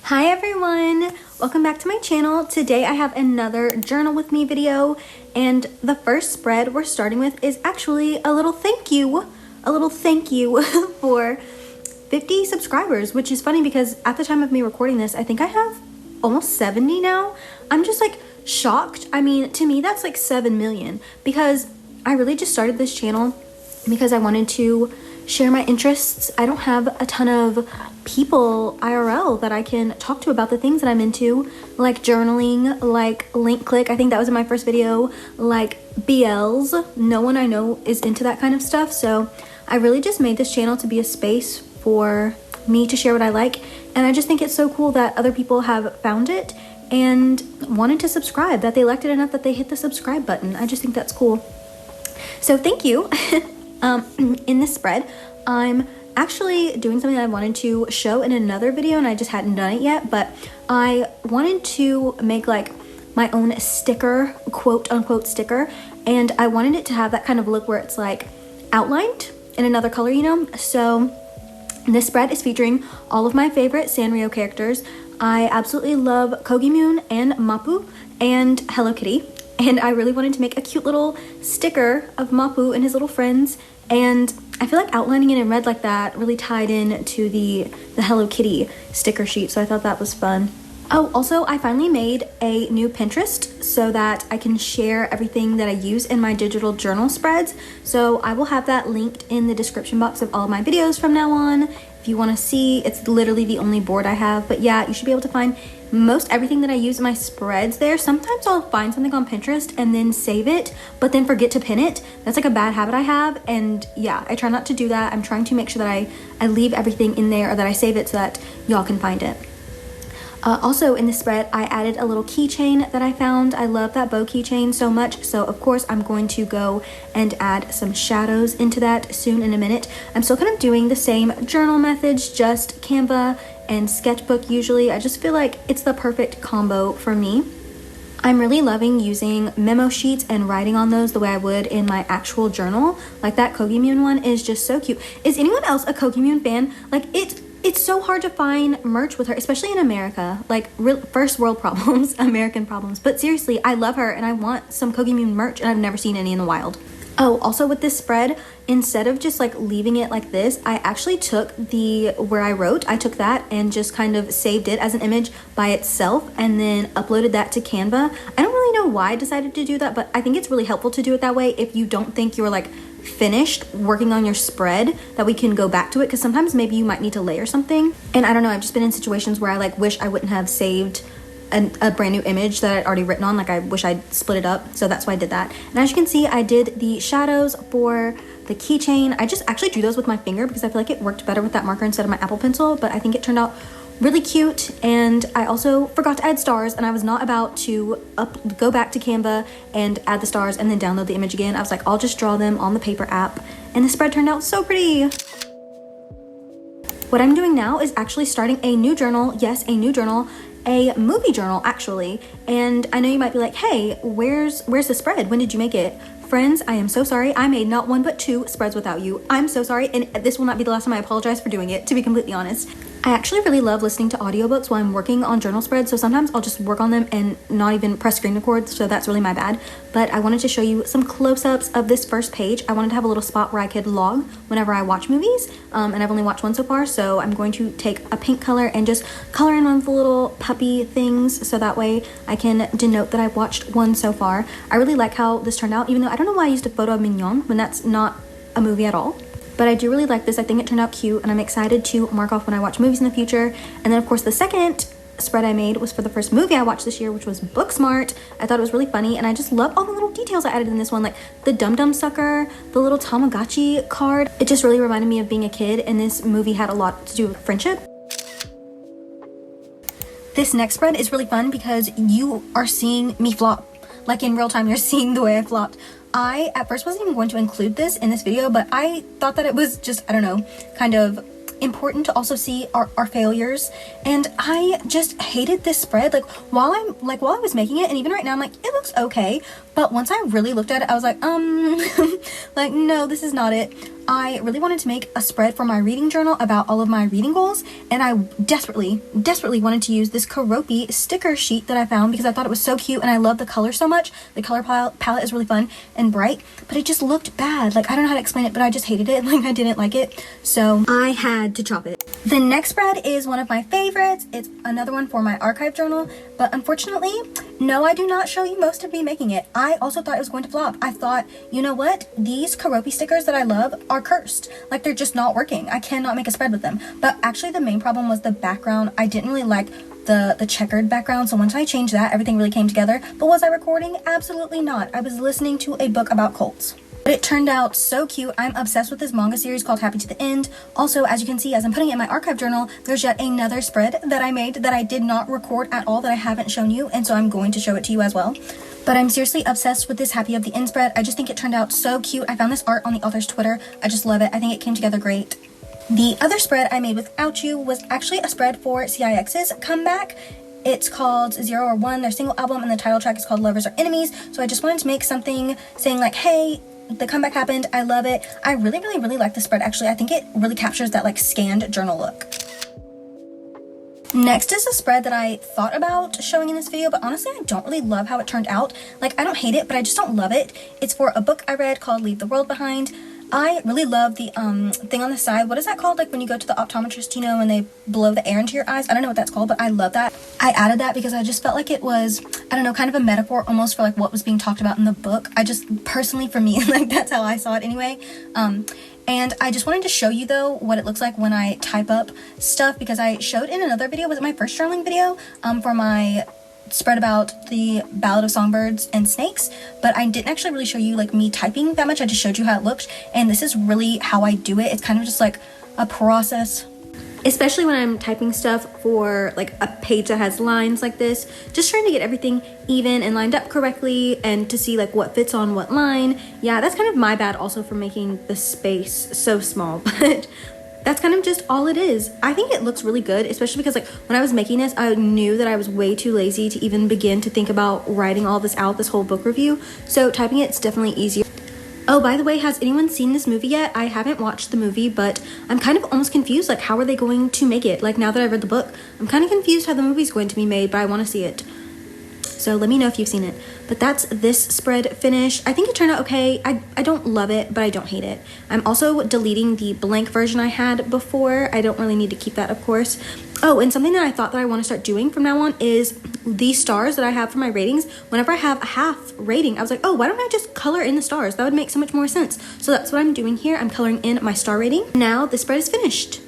Hi everyone, welcome back to my channel. Today I have another journal with me video, and the first spread we're starting with is actually a little thank you for 50 subscribers, which is funny because at the time of me recording this, I think I have almost 70 now. I'm just like shocked. I mean, to me that's like 7 million, because I really just started this channel because I wanted to share my interests. I don't have a ton of people IRL that I can talk to about the things that I'm into, like journaling, like link click. I think that was in my first video, like BLs. No one I know is into that kind of stuff. So I really just made this channel to be a space for me to share what I like. And I just think it's so cool that other people have found it and wanted to subscribe, that they liked it enough that they hit the subscribe button. I just think that's cool. So thank you. In this spread, I'm actually doing something that I wanted to show in another video and I just hadn't done it yet, but I wanted to make like my own sticker, quote unquote sticker, and I wanted it to have that kind of look where it's like outlined in another color, you know? So this spread is featuring all of my favorite Sanrio characters. I absolutely love Kogimun and Mappu and Hello Kitty, and I really wanted to make a cute little sticker of Mappu and his little friends. And I feel like outlining it in red like that really tied in to the Hello Kitty sticker sheet, so I thought that was fun. Oh, also I finally made a new Pinterest so that I can share everything that I use in my digital journal spreads. So I will have that linked in the description box of all my videos from now on. If you want to see, it's literally the only board I have. But yeah, you should be able to find most everything that I use in my spreads there. Sometimes I'll find something on Pinterest and then save it, but then forget to pin it. That's like a bad habit I have, and yeah, I try not to do that. I'm trying to make sure that I leave everything in there, or that I save it so that y'all can find it. Also in this spread, I added a little keychain that I found. I love that bow keychain so much, so of course I'm going to go and add some shadows into that soon in a minute. I'm still kind of doing the same journal methods, just Canva and sketchbook usually. I just feel like it's the perfect combo for me. I'm really loving using memo sheets and writing on those the way I would in my actual journal. Like that Kogimun one is just so cute. Is anyone else a Kogimun fan? Like it's so hard to find merch with her, especially in America. Like first world problems, American problems. But seriously, I love her and I want some Kogimun merch, and I've never seen any in the wild. Oh, also with this spread, instead of just like leaving it like this, I actually took where I wrote, I took that and just kind of saved it as an image by itself and then uploaded that to Canva. I don't really know why I decided to do that, but I think it's really helpful to do it that way if you don't think you're like finished working on your spread, that we can go back to it, because sometimes maybe you might need to layer something. And I don't know, I've just been in situations where I like wish I wouldn't have saved a brand new image that I'd already written on. Like I wish I'd split it up, so that's why I did that. And as you can see, I did the shadows for the keychain. I just actually drew those with my finger because I feel like it worked better with that marker instead of my Apple Pencil, but I think it turned out really cute. And I also forgot to add stars, and I was not about to go back to Canva and add the stars and then download the image again. I was like, I'll just draw them on the paper app, and the spread turned out so pretty. What I'm doing now is actually starting a new journal. Yes, a new journal. A movie journal actually. And I know you might be like, hey, where's the spread? When did you make it? Friends, I am so sorry. I made not one but 2 spreads without you. I'm so sorry, and this will not be the last time I apologize for doing it, to be completely honest. I actually really love listening to audiobooks while I'm working on journal spreads, so sometimes I'll just work on them and not even press screen record, so that's really my bad. But I wanted to show you some close-ups of this first page. I wanted to have a little spot where I could log whenever I watch movies, and I've only watched one so far, so I'm going to take a pink color and just color in one of the little puppy things, so that way I can denote that I've watched one so far. I really like how this turned out, even though I don't know why I used a photo of Mignon when that's not a movie at all. But I do really like this. I think it turned out cute, and I'm excited to mark off when I watch movies in the future. And then of course the second spread I made was for the first movie I watched this year, which was Booksmart. I thought it was really funny, and I just love all the little details I added in this one, like the Dum Dum Sucker, the little Tamagotchi card. It just really reminded me of being a kid, and this movie had a lot to do with friendship. This next spread is really fun because you are seeing me flop. Like in real time, you're seeing the way I flopped. I at first wasn't even going to include this in this video, but I thought that it was just, I don't know, kind of important to also see our failures. And I just hated this spread. Like while I was making it, and even right now I'm like, it looks okay, but once I really looked at it, I was like, like, no, this is not it. I really wanted to make a spread for my reading journal about all of my reading goals, and I desperately wanted to use this kpop sticker sheet that I found because I thought it was so cute and I love the color so much. The color palette is really fun and bright, but it just looked bad. Like, I don't know how to explain it, but I just hated it. Like, I didn't like it, so I had to chop it. The next spread is one of my favorites. It's another one for my archive journal, but unfortunately, no, I do not show you most of me making it. I also thought it was going to flop. I thought, you know what? These kpop stickers that I love are cursed. Like, they're just not working. I cannot make a spread with them. But actually, the main problem was the background. I didn't really like the checkered background, so once I changed that, everything really came together. But was I recording? Absolutely not. I was listening to a book about cults. But it turned out so cute. I'm obsessed with this manga series called Happy to the End. Also, as you can see, as I'm putting it in my archive journal, there's yet another spread that I made that I did not record at all, that I haven't shown you, and so I'm going to show it to you as well. But I'm seriously obsessed with this Happy of the End spread. I just think it turned out so cute. I found this art on the author's Twitter. I just love it. I think it came together great. The other spread I made without you was actually a spread for CIX's comeback. It's called 0 or 1, their single album, and the title track is called Lovers or Enemies. So I just wanted to make something saying like, hey, the comeback happened, I love it. I really like the spread, actually. I think it really captures that like scanned journal look. Next is a spread that I thought about showing in this video, but honestly I don't really love how it turned out. Like, I don't hate it, but I just don't love it. It's for a book I read called Leave the World Behind. I really love the thing on the side. What is that called? Like when you go to the optometrist, you know, and they blow the air into your eyes. I don't know what that's called, but I love that. I added that because I just felt like it was, I don't know, kind of a metaphor almost for like what was being talked about in the book. I just personally, for me, like that's how I saw it anyway. And I just wanted to show you though what it looks like when I type up stuff, because I showed in another video, was it my first journaling video, for my spread about the Ballad of Songbirds and Snakes, but I didn't actually really show you like me typing that much. I just showed you how it looked, and this is really how I do it. It's kind of just like a process, especially when I'm typing stuff for like a page that has lines like this, just trying to get everything even and lined up correctly and to see like what fits on what line. Yeah, that's kind of my bad also for making the space so small, but that's kind of just all it is. I think it looks really good, especially because like when I was making this, I knew that I was way too lazy to even begin to think about writing all this out, this whole book review. So typing it's definitely easier. Oh, by the way, has anyone seen this movie yet? I haven't watched the movie, but I'm kind of almost confused. Like, how are they going to make it? Like, now that I've read the book, I'm kind of confused how the movie's going to be made, but I want to see it. So let me know if you've seen it. But that's this spread finished. I think it turned out okay. I don't love it, but I don't hate it. I'm also deleting the blank version I had before. I don't really need to keep that, of course. Oh, and something that I thought that I want to start doing from now on is these stars that I have for my ratings. Whenever I have a half rating, I was like, oh, why don't I just color in the stars? That would make so much more sense. So that's what I'm doing here. I'm coloring in my star rating. Now the spread is finished.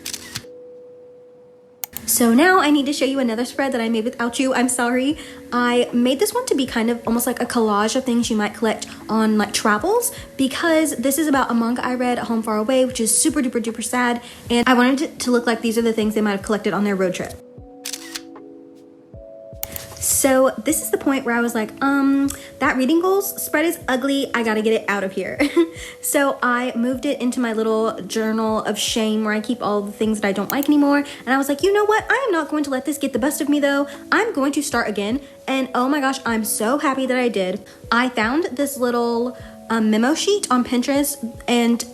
So now I need to show you another spread that I made without you. I'm sorry. I made this one to be kind of almost like a collage of things you might collect on like travels, because this is about a manga I read, Home Far Away, which is super duper duper sad. And I wanted it to look like these are the things they might have collected on their road trip. So this is the point where I was like, that reading goals spread is ugly. I gotta get it out of here. So I moved it into my little journal of shame where I keep all the things that I don't like anymore. And I was like, you know what? I am not going to let this get the best of me though. I'm going to start again. And oh my gosh, I'm so happy that I did. I found this little memo sheet on Pinterest, and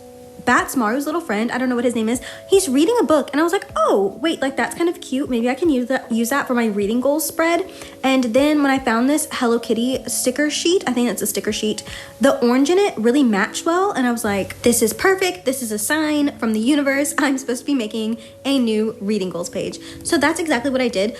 Bats, Maru's little friend, I don't know what his name is, he's reading a book, and I was like, oh wait, like that's kind of cute. Maybe I can use that for my reading goals spread. And then when I found this Hello Kitty sticker sheet, I think that's a sticker sheet, the orange in it really matched well, and I was like, this is perfect. This is a sign from the universe. I'm supposed to be making a new reading goals page. So that's exactly what I did.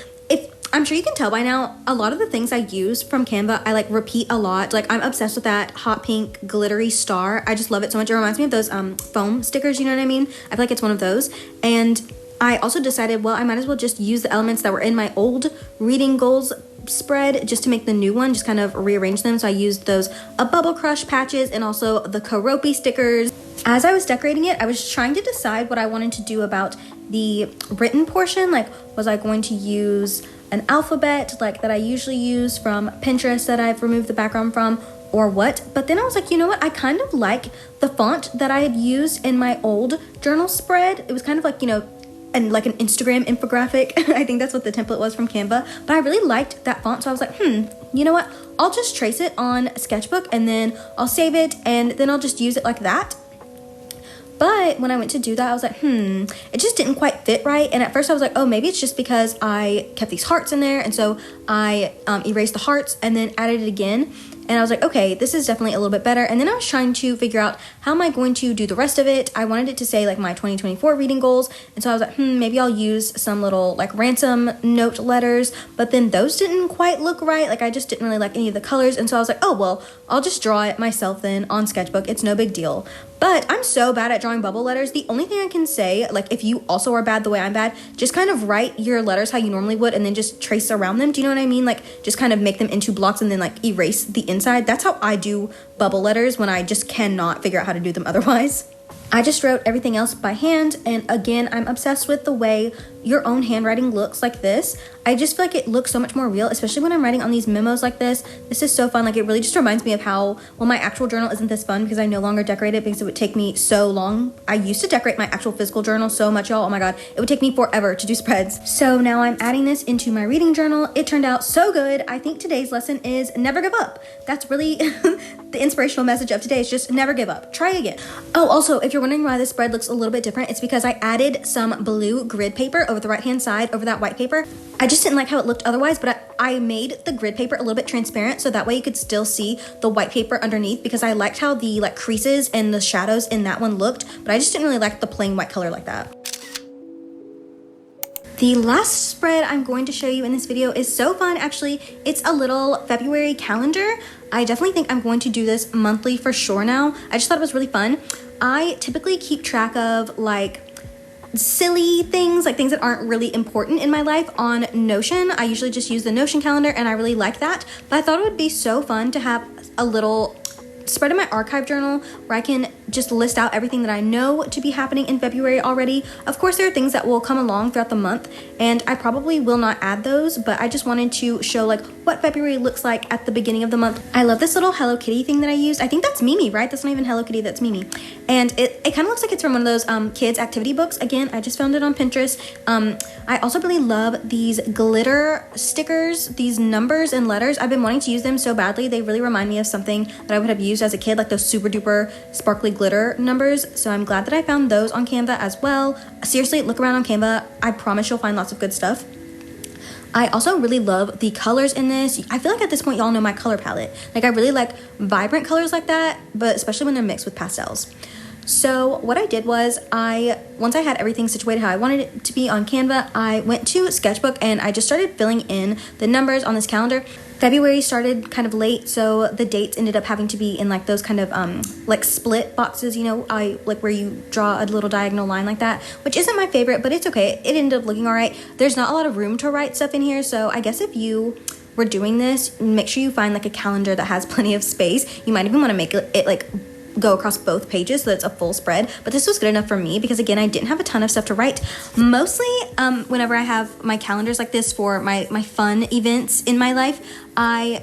I'm sure you can tell by now, a lot of the things I use from Canva, I like repeat a lot. Like, I'm obsessed with that hot pink glittery star. I just love it so much. It reminds me of those foam stickers, you know what I mean? I feel like it's one of those. And I also decided, well, I might as well just use the elements that were in my old reading goals spread just to make the new one, just kind of rearrange them. So I used those Bubble Crush patches and also the kpop stickers. As I was decorating it, I was trying to decide what I wanted to do about the written portion. Like, was I going to use an alphabet like that I usually use from Pinterest that I've removed the background from, or what? But then I was like, you know what? I kind of like the font that I had used in my old journal spread. It was kind of like, you know, and like an Instagram infographic. I think that's what the template was from Canva. But I really liked that font, so I was like, you know what? I'll just trace it on Sketchbook and then I'll save it and then I'll just use it like that. But when I went to do that, I was like, it just didn't quite fit right. And at first I was like, oh, maybe it's just because I kept these hearts in there. And so I erased the hearts and then added it again. And I was like, okay, this is definitely a little bit better. And then I was trying to figure out how am I going to do the rest of it. I wanted it to say like my 2024 reading goals. And so I was like, maybe I'll use some little like ransom note letters. But then those didn't quite look right. Like I just didn't really like any of the colors. And so I was like, oh, well, I'll just draw it myself then on sketchbook. It's no big deal. But I'm so bad at drawing bubble letters. The only thing I can say, like if you also are bad the way I'm bad, just kind of write your letters how you normally would and then just trace around them. Do you know what I mean? Like just kind of make them into blocks and then like erase the inside. That's how I do bubble letters when I just cannot figure out how to do them otherwise. I just wrote everything else by hand, and again, I'm obsessed with the way your own handwriting looks like this. I just feel like it looks so much more real, especially when I'm writing on these memos like this. This is so fun. Like it really just reminds me of how, well, my actual journal isn't this fun because I no longer decorate it because it would take me so long. I used to decorate my actual physical journal so much, y'all. Oh my God, it would take me forever to do spreads. So now I'm adding this into my reading journal. It turned out so good. I think today's lesson is never give up. That's really the inspirational message of today is just never give up. Try again. Oh, also, if you're wondering why this spread looks a little bit different, it's because I added some blue grid paper over the right-hand side over that white paper. I just didn't like how it looked otherwise, but I made the grid paper a little bit transparent so that way you could still see the white paper underneath because I liked how the like creases and the shadows in that one looked, but I just didn't really like the plain white color like that. The last spread I'm going to show you in this video is so fun. Actually, it's a little February calendar. I definitely think I'm going to do this monthly for sure now. I just thought it was really fun. I typically keep track of like silly things, like things that aren't really important in my life on Notion. I usually just use the Notion calendar and I really like that. But I thought it would be so fun to have a little spread in my archive journal where I can just list out everything that I know to be happening in February already. Of course, there are things that will come along throughout the month and I probably will not add those, but I just wanted to show like what February looks like at the beginning of the month. I love this little Hello Kitty thing that I used. I think that's Mimi, right? That's not even Hello Kitty, that's Mimi. And it kind of looks like it's from one of those kids activity books. Again, I just found it on Pinterest. I also really love these glitter stickers, these numbers and letters. I've been wanting to use them so badly. They really remind me of something that I would have used as a kid, like those super duper sparkly glitter numbers. So I'm glad that I found those on Canva as well. Seriously, look around on Canva. I promise you'll find lots of good stuff. I also really love the colors in this. I feel like at this point y'all know my color palette. Like I really like vibrant colors like that, but especially when they're mixed with pastels. So what I did was once I had everything situated how I wanted it to be on Canva, I went to Sketchbook and I just started filling in the numbers on this calendar. February started kind of late, so the dates ended up having to be in like those kind of like split boxes, you know, I like where you draw a little diagonal line like that, which isn't my favorite, but it's okay. It ended up looking all right. There's not a lot of room to write stuff in here, so I guess if you were doing this, make sure you find like a calendar that has plenty of space. You might even want to make it like go across both pages so that it's a full spread, but this was good enough for me because again I didn't have a ton of stuff to write. Mostly whenever I have my calendars like this for my fun events in my life, I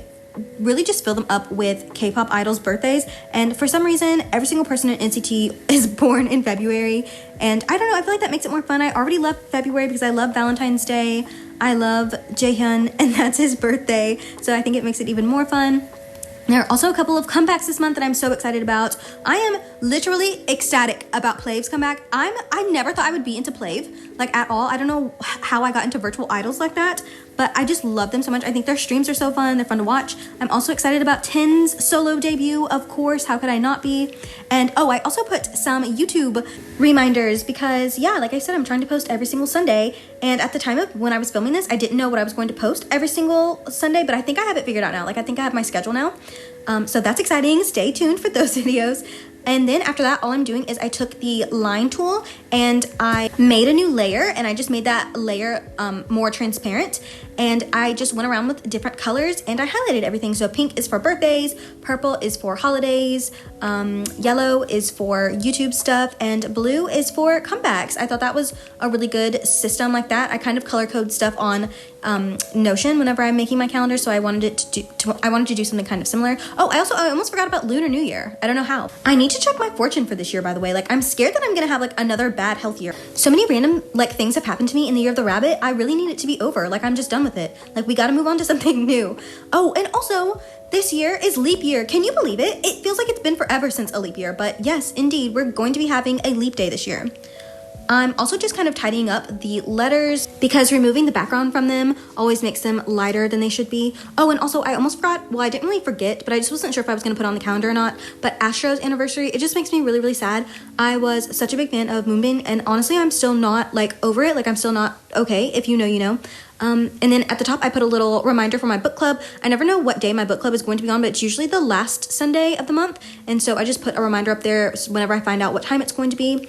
really just fill them up with K-pop idols' birthdays, and for some reason every single person in NCT is born in February, and I don't know, I feel like that makes it more fun. I already love February because I love Valentine's Day, I love Jaehyun, and that's his birthday, so I think it makes it even more fun. There are also a couple of comebacks this month that I'm so excited about. I am literally ecstatic about Plav's comeback. I never thought I would be into Plav, like at all. I don't know how I got into virtual idols like that, but I just love them so much. I think their streams are so fun. They're fun to watch. I'm also excited about Ten's solo debut, of course. How could I not be? And oh, I also put some YouTube reminders because yeah, like I said, I'm trying to post every single Sunday. And at the time of when I was filming this, I didn't know what I was going to post every single Sunday, but I think I have it figured out now. Like I think I have my schedule now. So that's exciting. Stay tuned for those videos. And then after that, all I'm doing is I took the line tool and I made a new layer, and I just made that layer more transparent, and I just went around with different colors and I highlighted everything. So pink is for birthdays, purple is for holidays, yellow is for YouTube stuff, and blue is for comebacks. I thought that was a really good system like that. I kind of color code stuff on Notion whenever I'm making my calendar, so I wanted to do something kind of similar. Oh, I almost forgot about Lunar New Year. I don't know how. I need need to check my fortune for this year, by the way. Like, I'm scared that I'm gonna have like another bad health year. So many random like things have happened to me in the year of the rabbit. I really need it to be over. Like, I'm just done with it. Like, we gotta move on to something new. Oh, and also this year is leap year. Can you believe it? It feels like it's been forever since a leap year, but yes, indeed, we're going to be having a leap day this year. I'm also just kind of tidying up the letters because removing the background from them always makes them lighter than they should be. Oh, and also I almost forgot, well, I didn't really forget, but I just wasn't sure if I was going to put it on the calendar or not. But Astro's anniversary, it just makes me really, really sad. I was such a big fan of Moonbin, and honestly, I'm still not like over it. Like, I'm still not okay. If you know, you know. And then at the top, I put a little reminder for my book club. I never know what day my book club is going to be on, but it's usually the last Sunday of the month. And so I just put a reminder up there whenever I find out what time it's going to be.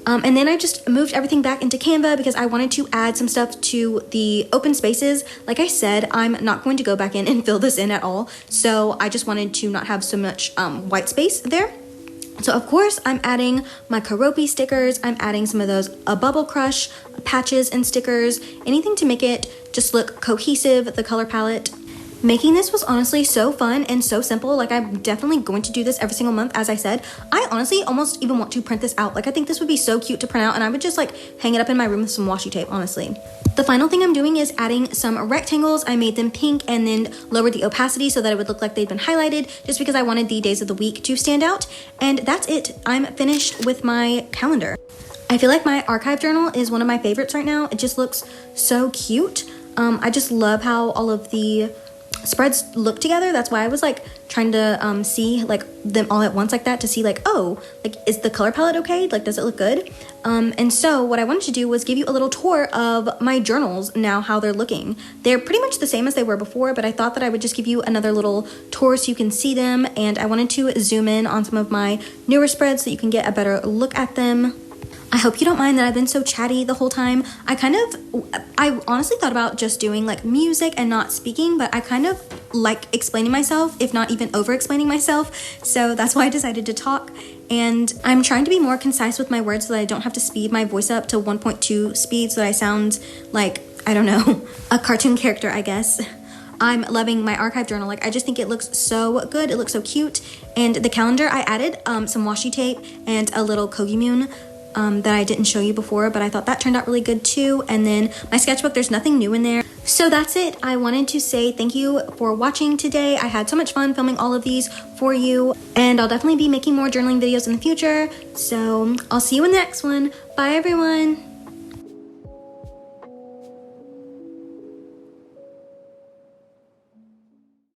And then I just moved everything back into Canva because I wanted to add some stuff to the open spaces. Like I said, I'm not going to go back in and fill this in at all. So I just wanted to not have so much white space there. So of course I'm adding my Karopi stickers. I'm adding some of those Bubble Crush patches and stickers, anything to make it just look cohesive, the color palette. Making this was honestly so fun and so simple. Like, I'm definitely going to do this every single month, as I said. I honestly almost even want to print this out. Like, I think this would be so cute to print out, and I would just like hang it up in my room with some washi tape, honestly. The final thing I'm doing is adding some rectangles. I made them pink and then lowered the opacity so that it would look like they'd been highlighted, just because I wanted the days of the week to stand out. And that's it. I'm finished with my calendar. I feel like my archive journal is one of my favorites right now. It just looks so cute. I just love how all of the spreads look together. That's why I was like trying to see like them all at once like that to see like, oh, like, is the color palette okay? Like, does it look good? And so what I wanted to do was give you a little tour of my journals now, how they're looking. They're pretty much the same as they were before, but I thought that I would just give you another little tour so you can see them. And I wanted to zoom in on some of my newer spreads so you can get a better look at them. I hope you don't mind that I've been so chatty the whole time. I honestly thought about just doing like music and not speaking, but I kind of like explaining myself, if not even over explaining myself. So that's why I decided to talk. And I'm trying to be more concise with my words so that I don't have to speed my voice up to 1.2 speed so that I sound like, I don't know, a cartoon character, I guess. I'm loving my archive journal. Like, I just think it looks so good. It looks so cute. And the calendar, I added some washi tape and a little Kogimun that I didn't show you before, but I thought that turned out really good too. And then my sketchbook, there's nothing new in there. So that's it. I wanted to say thank you for watching today. I had so much fun filming all of these for you, and I'll definitely be making more journaling videos in the future. So I'll see you in the next one. Bye, everyone.